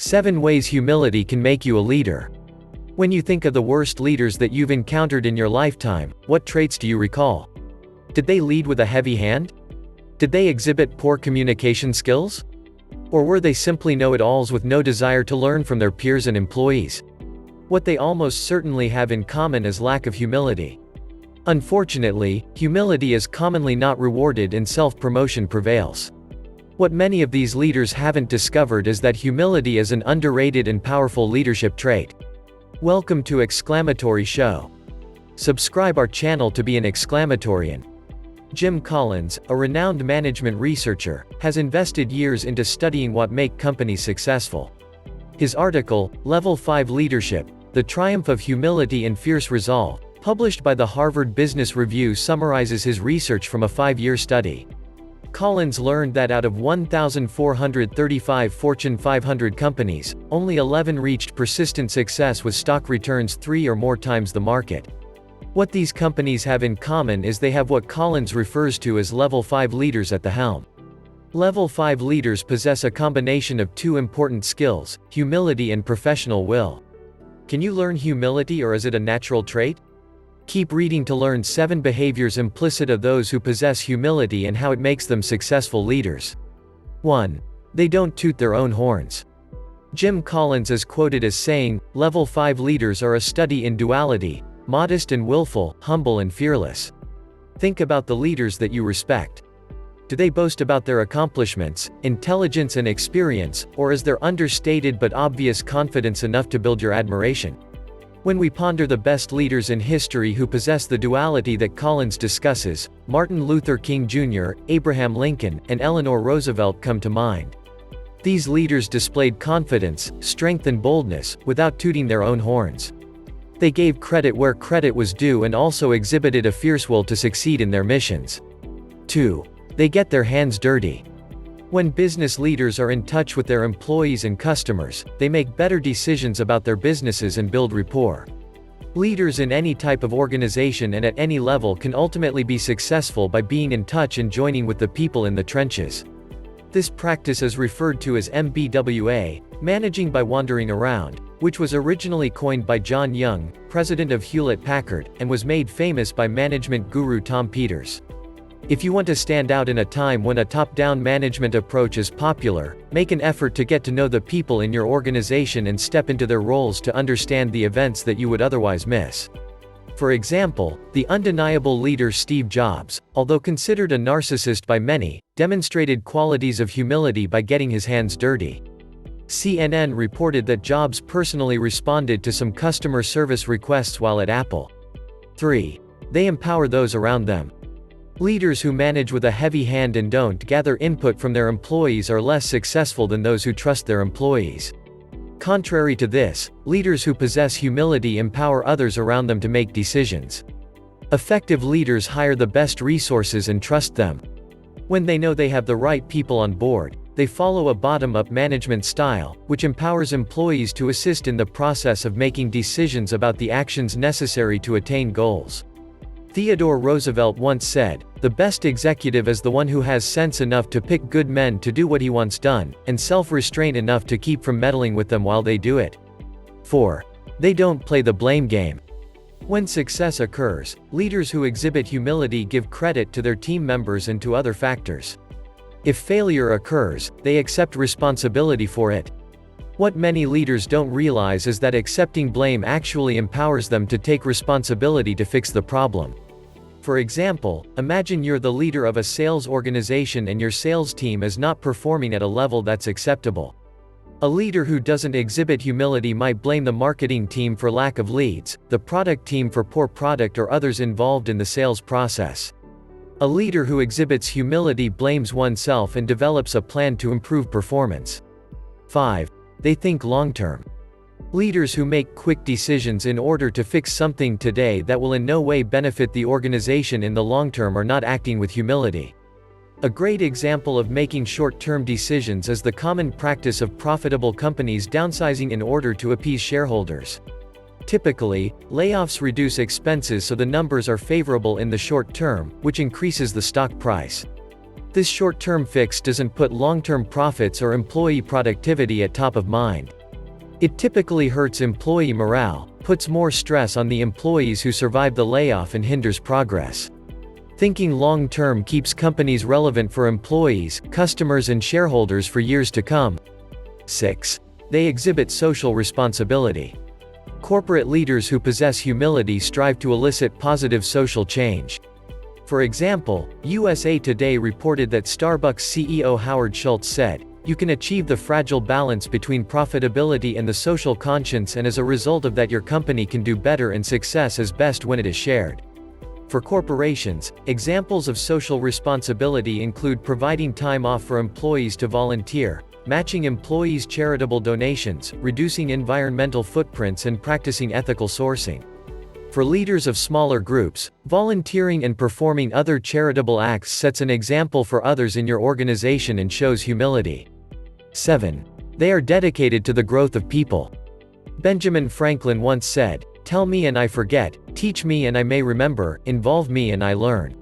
7 Ways Humility Can Make You a Leader. When you think of the worst leaders that you've encountered in your lifetime, what traits do you recall? Did they lead with a heavy hand? Did they exhibit poor communication skills? Or were they simply know-it-alls with no desire to learn from their peers and employees? What they almost certainly have in common is lack of humility. Unfortunately, humility is commonly not rewarded and self-promotion prevails. What many of these leaders haven't discovered is that humility is an underrated and powerful leadership trait. Welcome to Exclamatory Show. Subscribe our channel to be an exclamatorian. Jim Collins, a renowned management researcher, has invested years into studying what make companies successful. His article, Level 5 Leadership: The Triumph of Humility and Fierce Resolve, published by the Harvard Business Review, summarizes his research from a 5-year study. Collins learned that out of 1,435 Fortune 500 companies, only 11 reached persistent success with stock returns 3 or more times the market. What these companies have in common is they have what Collins refers to as Level 5 leaders at the helm. Level 5 leaders possess a combination of 2 important skills: humility and professional will. Can you learn humility, or is it a natural trait? Keep reading to learn 7 behaviors implicit of those who possess humility and how it makes them successful leaders. 1. They don't toot their own horns. Jim Collins is quoted as saying, "Level 5 leaders are a study in duality: modest and willful, humble and fearless." Think about the leaders that you respect. Do they boast about their accomplishments, intelligence and experience, or is their understated but obvious confidence enough to build your admiration? When we ponder the best leaders in history who possess the duality that Collins discusses, Martin Luther King Jr., Abraham Lincoln, and Eleanor Roosevelt come to mind. These leaders displayed confidence, strength and boldness, without tooting their own horns. They gave credit where credit was due and also exhibited a fierce will to succeed in their missions. 2. They get their hands dirty. When business leaders are in touch with their employees and customers, they make better decisions about their businesses and build rapport. Leaders in any type of organization and at any level can ultimately be successful by being in touch and joining with the people in the trenches. This practice is referred to as MBWA, managing by wandering around, which was originally coined by John Young, president of Hewlett-Packard, and was made famous by management guru Tom Peters. If you want to stand out in a time when a top-down management approach is popular, make an effort to get to know the people in your organization and step into their roles to understand the events that you would otherwise miss. For example, the undeniable leader Steve Jobs, although considered a narcissist by many, demonstrated qualities of humility by getting his hands dirty. CNN reported that Jobs personally responded to some customer service requests while at Apple. 3. They empower those around them. Leaders who manage with a heavy hand and don't gather input from their employees are less successful than those who trust their employees. Contrary to this, leaders who possess humility empower others around them to make decisions. Effective leaders hire the best resources and trust them. When they know they have the right people on board, they follow a bottom-up management style, which empowers employees to assist in the process of making decisions about the actions necessary to attain goals. Theodore Roosevelt once said, "The best executive is the one who has sense enough to pick good men to do what he wants done, and self-restraint enough to keep from meddling with them while they do it." 4. They don't play the blame game. When success occurs, leaders who exhibit humility give credit to their team members and to other factors. If failure occurs, they accept responsibility for it. What many leaders don't realize is that accepting blame actually empowers them to take responsibility to fix the problem. For example, imagine you're the leader of a sales organization and your sales team is not performing at a level that's acceptable. A leader who doesn't exhibit humility might blame the marketing team for lack of leads, the product team for poor product, or others involved in the sales process. A leader who exhibits humility blames oneself and develops a plan to improve performance. 5. They think long-term. Leaders who make quick decisions in order to fix something today that will in no way benefit the organization in the long term are not acting with humility. A great example of making short-term decisions is the common practice of profitable companies downsizing in order to appease shareholders. Typically, layoffs reduce expenses so the numbers are favorable in the short term, which increases the stock price. This short-term fix doesn't put long-term profits or employee productivity at top of mind. It typically hurts employee morale, puts more stress on the employees who survive the layoff, and hinders progress. Thinking long-term keeps companies relevant for employees, customers, and shareholders for years to come. 6. They exhibit social responsibility. Corporate leaders who possess humility strive to elicit positive social change. For example, USA Today reported that Starbucks CEO Howard Schultz said, "You can achieve the fragile balance between profitability and the social conscience, and as a result of that your company can do better and success is best when it is shared." For corporations, examples of social responsibility include providing time off for employees to volunteer, matching employees' charitable donations, reducing environmental footprints, and practicing ethical sourcing. For leaders of smaller groups, volunteering and performing other charitable acts sets an example for others in your organization and shows humility. 7. They are dedicated to the growth of people. Benjamin Franklin once said, "Tell me and I forget, teach me and I may remember, involve me and I learn."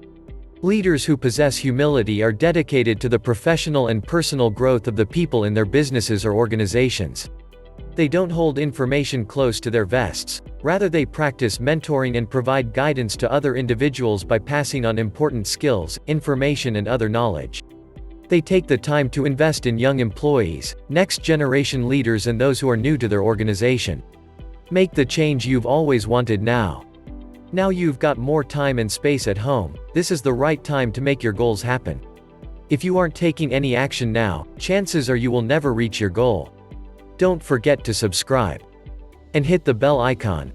Leaders who possess humility are dedicated to the professional and personal growth of the people in their businesses or organizations. They don't hold information close to their vests, rather they practice mentoring and provide guidance to other individuals by passing on important skills, information, and other knowledge. They take the time to invest in young employees, next-generation leaders, and those who are new to their organization. Make the change you've always wanted now. Now you've got more time and space at home, this is the right time to make your goals happen. If you aren't taking any action now, chances are you will never reach your goal. Don't forget to subscribe and hit the bell icon.